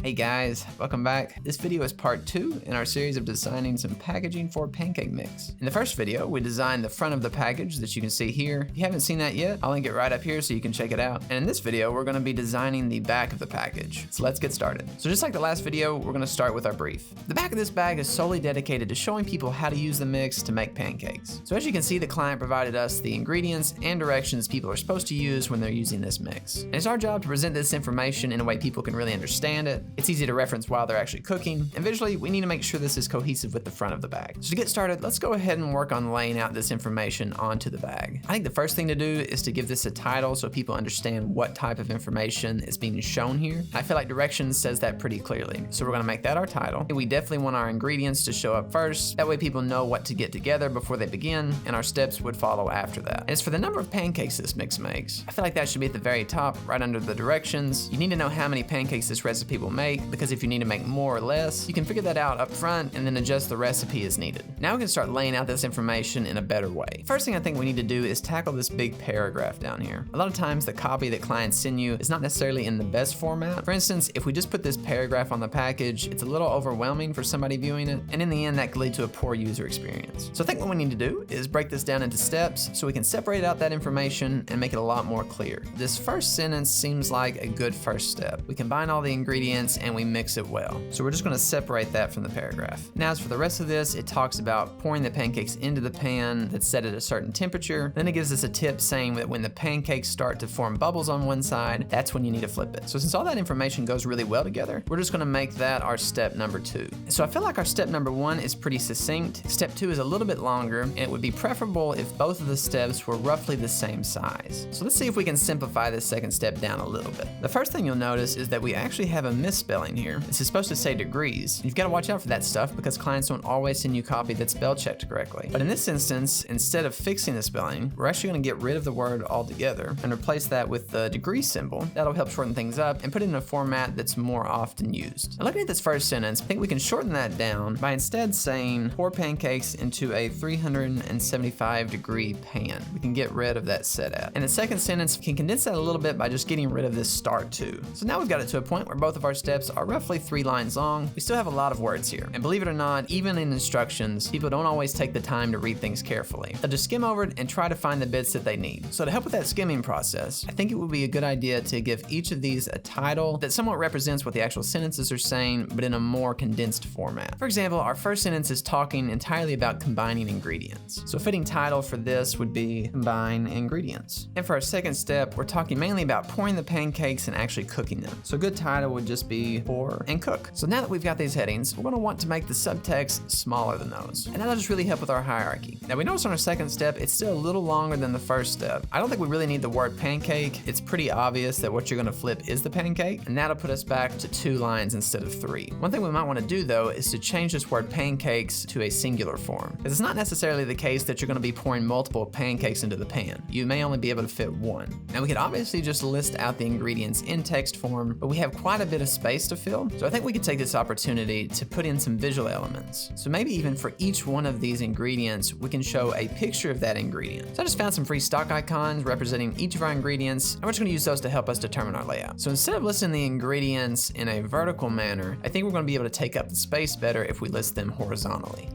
Hey guys, welcome back. This video is part 2 in our series of designing some packaging for Pancake mix. In the first video, we designed the front of the package that you can see here. If you haven't seen that yet, I'll link it right up here so you can check it out. And in this video, we're gonna be designing the back of the package. So let's get started. So just like the last video, we're gonna start with our brief. The back of this bag is solely dedicated to showing people how to use the mix to make pancakes. So as you can see, the client provided us the ingredients and directions people are supposed to use when they're using this mix. And it's our job to present this information in a way people can really understand it. It's easy to reference while they're actually cooking, and visually, we need to make sure this is cohesive with the front of the bag. So to get started, let's go ahead and work on laying out this information onto the bag. I think the first thing to do is to give this a title so people understand what type of information is being shown here. I feel like directions says that pretty clearly. So we're gonna make that our title. And we definitely want our ingredients to show up first. That way people know what to get together before they begin, and our steps would follow after that. And as for the number of pancakes this mix makes, I feel like that should be at the very top, right under the directions. You need to know how many pancakes this recipe will make, because if you need to make more or less, you can figure that out up front and then adjust the recipe as needed. Now we can start laying out this information in a better way. First thing I think we need to do is tackle this big paragraph down here. A lot of times the copy that clients send you is not necessarily in the best format. For instance, if we just put this paragraph on the package, it's a little overwhelming for somebody viewing it, and in the end that could lead to a poor user experience. So I think what we need to do is break this down into steps so we can separate out that information and make it a lot more clear. This first sentence seems like a good first step. We combine all the ingredients and we mix it well. So we're just gonna separate that from the paragraph. Now as for the rest of this, it talks about pouring the pancakes into the pan that's set at a certain temperature. Then it gives us a tip saying that when the pancakes start to form bubbles on one side, that's when you need to flip it. So since all that information goes really well together, we're just gonna make that our step number 2. So I feel like our step number 1 is pretty succinct. Step 2 is a little bit longer, and it would be preferable if both of the steps were roughly the same size. So let's see if we can simplify this second step down a little bit. The first thing you'll notice is that we actually have a misspelling here. This is supposed to say degrees. You've got to watch out for that stuff because clients don't always send you copy that's spell checked correctly. But in this instance, instead of fixing the spelling, we're actually going to get rid of the word altogether and replace that with the degree symbol. That'll help shorten things up and put it in a format that's more often used. Now looking at this first sentence, I think we can shorten that down by instead saying pour pancakes into a 375 degree pan. We can get rid of that set at. And the second sentence, we can condense that a little bit by just getting rid of this start to. So now we've got it to a point where both of our steps are roughly 3 lines long. We still have a lot of words here. And believe it or not, even in instructions, people don't always take the time to read things carefully. They'll just skim over it and try to find the bits that they need. So to help with that skimming process, I think it would be a good idea to give each of these a title that somewhat represents what the actual sentences are saying, but in a more condensed format. For example, our first sentence is talking entirely about combining ingredients. So a fitting title for this would be Combine Ingredients. And for our second step, we're talking mainly about pouring the pancakes and actually cooking them. So a good title would just be Pour and Cook. So now that we've got these headings, we're gonna want to make the subtext smaller than those. And that'll just really help with our hierarchy. Now we notice on our second step, it's still a little longer than the first step. I don't think we really need the word pancake. It's pretty obvious that what you're gonna flip is the pancake, and that'll put us back to 2 lines instead of 3. One thing we might wanna do though is to change this word pancakes to a singular form. Because it's not necessarily the case that you're gonna be pouring multiple pancakes into the pan. You may only be able to fit 1. Now we could obviously just list out the ingredients in text form, but we have quite a bit of space to fill. So I think we could take this opportunity to put in some visual elements. So maybe even for each one of these ingredients, we can show a picture of that ingredient. So I just found some free stock icons representing each of our ingredients, and we're just gonna use those to help us determine our layout. So instead of listing the ingredients in a vertical manner, I think we're gonna be able to take up the space better if we list them horizontally.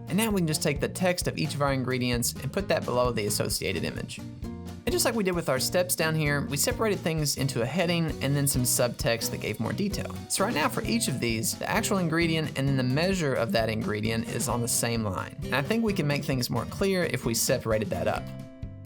And now we can just take the text of each of our ingredients and put that below the associated image. And just like we did with our steps down here, we separated things into a heading and then some subtext that gave more detail. So right now for each of these, the actual ingredient and then the measure of that ingredient is on the same line. And I think we can make things more clear if we separated that up.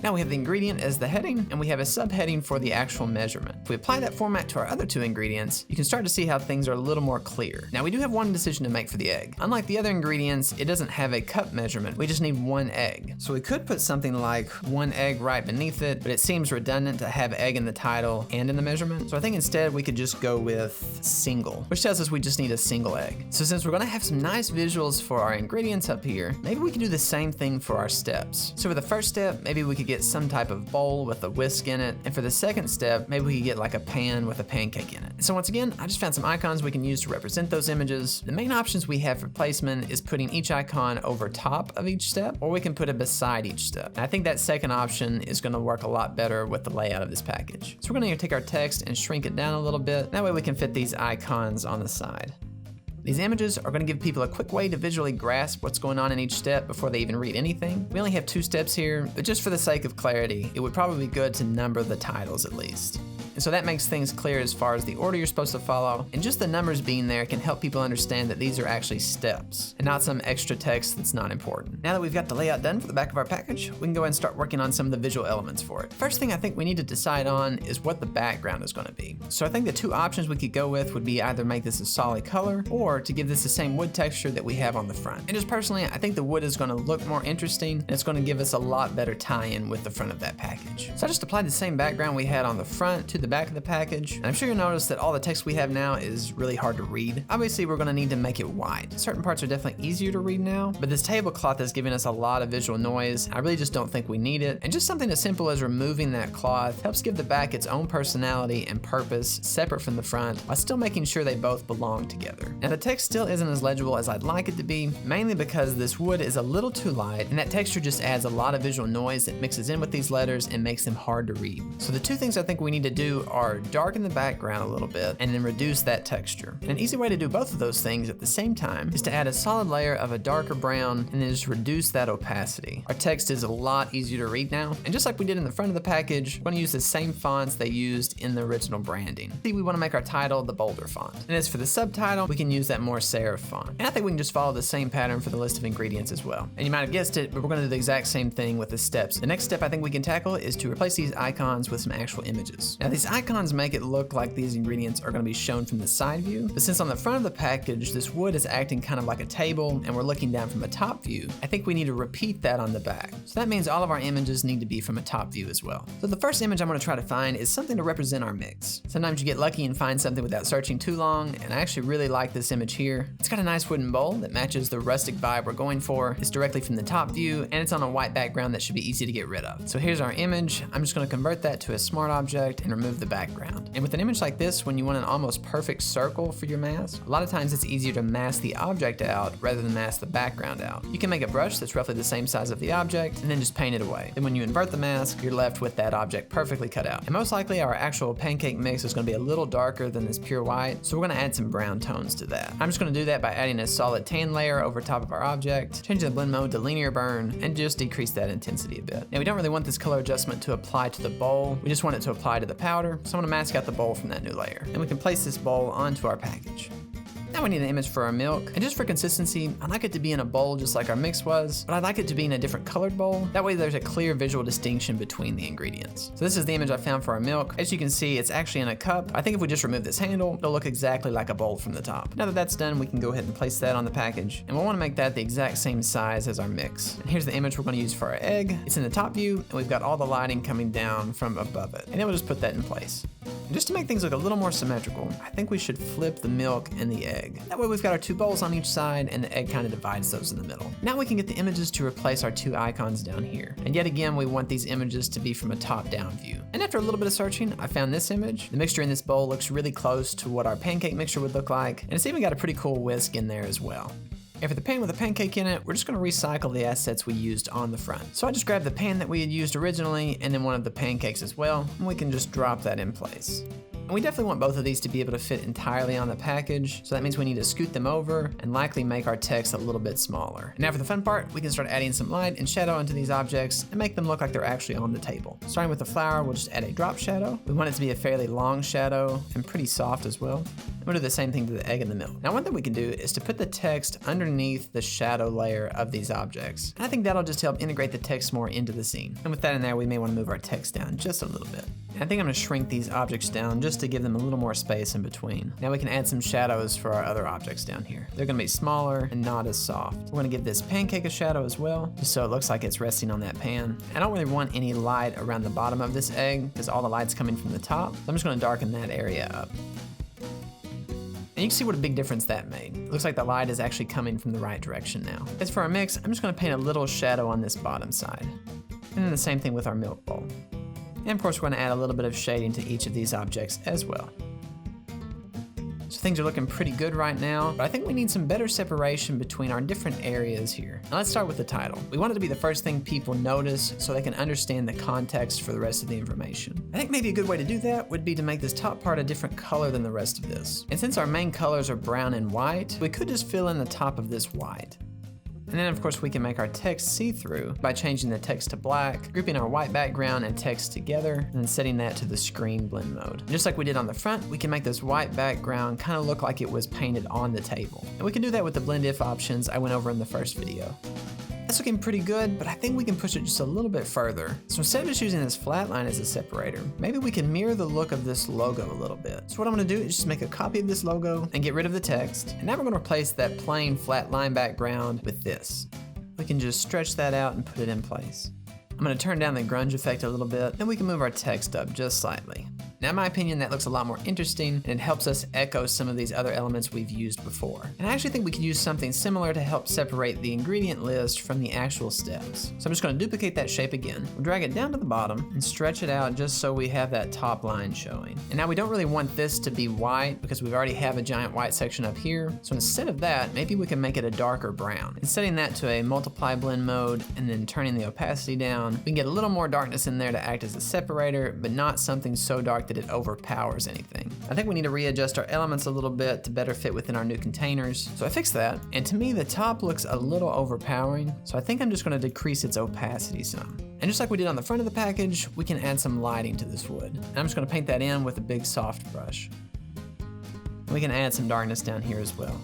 Now we have the ingredient as the heading, and we have a subheading for the actual measurement. If we apply that format to our other 2 ingredients, you can start to see how things are a little more clear. Now we do have one decision to make for the egg. Unlike the other ingredients, it doesn't have a cup measurement. We just need 1 egg. So we could put something like 1 egg right beneath it, but it seems redundant to have egg in the title and in the measurement. So I think instead we could just go with single, which tells us we just need a single egg. So since we're gonna have some nice visuals for our ingredients up here, maybe we can do the same thing for our steps. So for the first step, maybe we could give get some type of bowl with a whisk in it. And for the second step, maybe we could get like a pan with a pancake in it. So once again, I just found some icons we can use to represent those images. The main options we have for placement is putting each icon over top of each step, or we can put it beside each step. And I think that second option is gonna work a lot better with the layout of this package. So we're gonna take our text and shrink it down a little bit. That way we can fit these icons on the side. These images are going to give people a quick way to visually grasp what's going on in each step before they even read anything. We only have 2 steps here, but just for the sake of clarity, it would probably be good to number the titles at least. And so that makes things clear as far as the order you're supposed to follow, and just the numbers being there can help people understand that these are actually steps and not some extra text that's not important. Now that we've got the layout done for the back of our package, we can go ahead and start working on some of the visual elements for it. First thing I think we need to decide on is what the background is going to be. So I think the 2 options we could go with would be either make this a solid color or to give this the same wood texture that we have on the front. And just personally, I think the wood is going to look more interesting and it's going to give us a lot better tie-in with the front of that package. So I just applied the same background we had on the front to the back of the package, and I'm sure you'll notice that all the text we have now is really hard to read. Obviously, we're going to need to make it wide. Certain parts are definitely easier to read now, but this tablecloth is giving us a lot of visual noise. I really just don't think we need it, and just something as simple as removing that cloth helps give the back its own personality and purpose separate from the front, while still making sure they both belong together. Now the text still isn't as legible as I'd like it to be, mainly because this wood is a little too light, and that texture just adds a lot of visual noise that mixes in with these letters and makes them hard to read. So the 2 things I think we need to do are darken the background a little bit and then reduce that texture. And an easy way to do both of those things at the same time is to add a solid layer of a darker brown and then just reduce that opacity. Our text is a lot easier to read now, and just like we did in the front of the package, we're going to use the same fonts they used in the original branding. See, we want to make our title the bolder font. And as for the subtitle, we can use that more serif font. And I think we can just follow the same pattern for the list of ingredients as well. And you might have guessed it, but we're going to do the exact same thing with the steps. The next step I think we can tackle is to replace these icons with some actual images. Now these icons make it look like these ingredients are going to be shown from the side view, but since on the front of the package this wood is acting kind of like a table and we're looking down from a top view, I think we need to repeat that on the back. So that means all of our images need to be from a top view as well. So the first image I'm going to try to find is something to represent our mix. Sometimes you get lucky and find something without searching too long, and I actually really like this image here. It's got a nice wooden bowl that matches the rustic vibe we're going for. It's directly from the top view and it's on a white background that should be easy to get rid of. So here's our image. I'm just going to convert that to a smart object and remove the background. And with an image like this, when you want an almost perfect circle for your mask, a lot of times it's easier to mask the object out rather than mask the background out. You can make a brush that's roughly the same size of the object and then just paint it away. Then when you invert the mask, you're left with that object perfectly cut out. And most likely our actual pancake mix is going to be a little darker than this pure white, so we're going to add some brown tones to that. I'm just going to do that by adding a solid tan layer over top of our object, changing the blend mode to linear burn, and just decrease that intensity a bit. Now we don't really want this color adjustment to apply to the bowl, we just want it to apply to the powder, so I'm going to mask out the bowl from that new layer. And we can place this bowl onto our package. Now we need an image for our milk, and just for consistency, I like it to be in a bowl just like our mix was, but I'd like it to be in a different colored bowl. That way there's a clear visual distinction between the ingredients. So this is the image I found for our milk. As you can see, it's actually in a cup. I think if we just remove this handle, it'll look exactly like a bowl from the top. Now that that's done, we can go ahead and place that on the package, and we'll want to make that the exact same size as our mix. And here's the image we're going to use for our egg. It's in the top view, and we've got all the lighting coming down from above it. And then we'll just put that in place. And just to make things look a little more symmetrical, I think we should flip the milk and the egg. That way we've got our 2 bowls on each side and the egg kind of divides those in the middle. Now we can get the images to replace our 2 icons down here. And yet again, we want these images to be from a top-down view. And after a little bit of searching, I found this image. The mixture in this bowl looks really close to what our pancake mixture would look like, and it's even got a pretty cool whisk in there as well. And for the pan with a pancake in it, we're just going to recycle the assets we used on the front. So I just grabbed the pan that we had used originally and then one of the pancakes as well, and we can just drop that in place. And we definitely want both of these to be able to fit entirely on the package, so that means we need to scoot them over and likely make our text a little bit smaller. And now for the fun part, we can start adding some light and shadow into these objects and make them look like they're actually on the table. Starting with the flower, we'll just add a drop shadow. We want it to be a fairly long shadow and pretty soft as well. And we'll do the same thing to the egg and the milk. Now one thing we can do is to put the text underneath the shadow layer of these objects. And I think that'll just help integrate the text more into the scene. And with that in there, we may want to move our text down just a little bit. And I think I'm going to shrink these objects down just to give them a little more space in between. Now we can add some shadows for our other objects down here. They're going to be smaller and not as soft. We're going to give this pancake a shadow as well, just so it looks like it's resting on that pan. I don't really want any light around the bottom of this egg because all the light's coming from the top. So I'm just going to darken that area up. And you can see what a big difference that made. It looks like the light is actually coming from the right direction now. As for our mix, I'm just going to paint a little shadow on this bottom side. And then the same thing with our milk bowl. And of course, we're going to add a little bit of shading to each of these objects as well. So things are looking pretty good right now, but I think we need some better separation between our different areas here. Now let's start with the title. We want it to be the first thing people notice so they can understand the context for the rest of the information. I think maybe a good way to do that would be to make this top part a different color than the rest of this. And since our main colors are brown and white, we could just fill in the top of this white. And then of course we can make our text see-through by changing the text to black, grouping our white background and text together, and then setting that to the screen blend mode. And just like we did on the front, we can make this white background kind of look like it was painted on the table. And we can do that with the blend if options I went over in the first video. That's looking pretty good, but I think we can push it just a little bit further. So instead of just using this flat line as a separator, maybe we can mirror the look of this logo a little bit. So what I'm gonna do is just make a copy of this logo and get rid of the text. And now we're gonna replace that plain flat line background with this. We can just stretch that out and put it in place. I'm gonna turn down the grunge effect a little bit, then we can move our text up just slightly. Now in my opinion, that looks a lot more interesting and it helps us echo some of these other elements we've used before. And I actually think we could use something similar to help separate the ingredient list from the actual steps. So I'm just gonna duplicate that shape again. We'll drag it down to the bottom and stretch it out just so we have that top line showing. And now we don't really want this to be white because we already have a giant white section up here. So instead of that, maybe we can make it a darker brown. And setting that to a multiply blend mode and then turning the opacity down, we can get a little more darkness in there to act as a separator, but not something so dark that it overpowers anything. I think we need to readjust our elements a little bit to better fit within our new containers. So I fixed that, and to me the top looks a little overpowering, so I think I'm just going to decrease its opacity some. And just like we did on the front of the package, we can add some lighting to this wood. And I'm just going to paint that in with a big soft brush. We can add some darkness down here as well.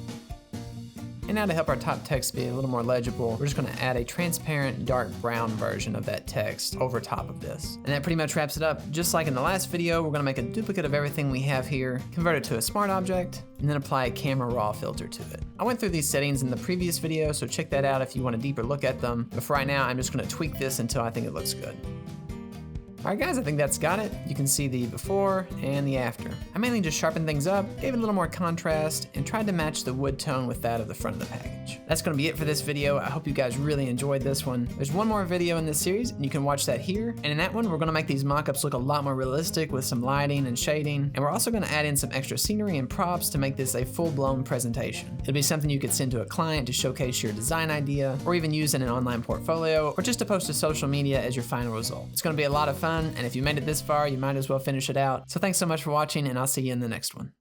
And now to help our top text be a little more legible, we're just gonna add a transparent dark brown version of that text over top of this. And that pretty much wraps it up. Just like in the last video, we're gonna make a duplicate of everything we have here, convert it to a smart object, and then apply a camera raw filter to it. I went through these settings in the previous video, so check that out if you want a deeper look at them. But for right now, I'm just gonna tweak this until I think it looks good. Alright guys, I think that's got it. You can see the before and the after. I mainly just sharpened things up, gave it a little more contrast, and tried to match the wood tone with that of the front of the package. That's going to be it for this video. I hope you guys really enjoyed this one. There's one more video in this series, and you can watch that here. And in that one, we're going to make these mock-ups look a lot more realistic with some lighting and shading. And we're also going to add in some extra scenery and props to make this a full-blown presentation. It'll be something you could send to a client to showcase your design idea, or even use in an online portfolio, or just to post to social media as your final result. It's going to be a lot of fun. And if you made it this far, you might as well finish it out. So thanks so much for watching, and I'll see you in the next one.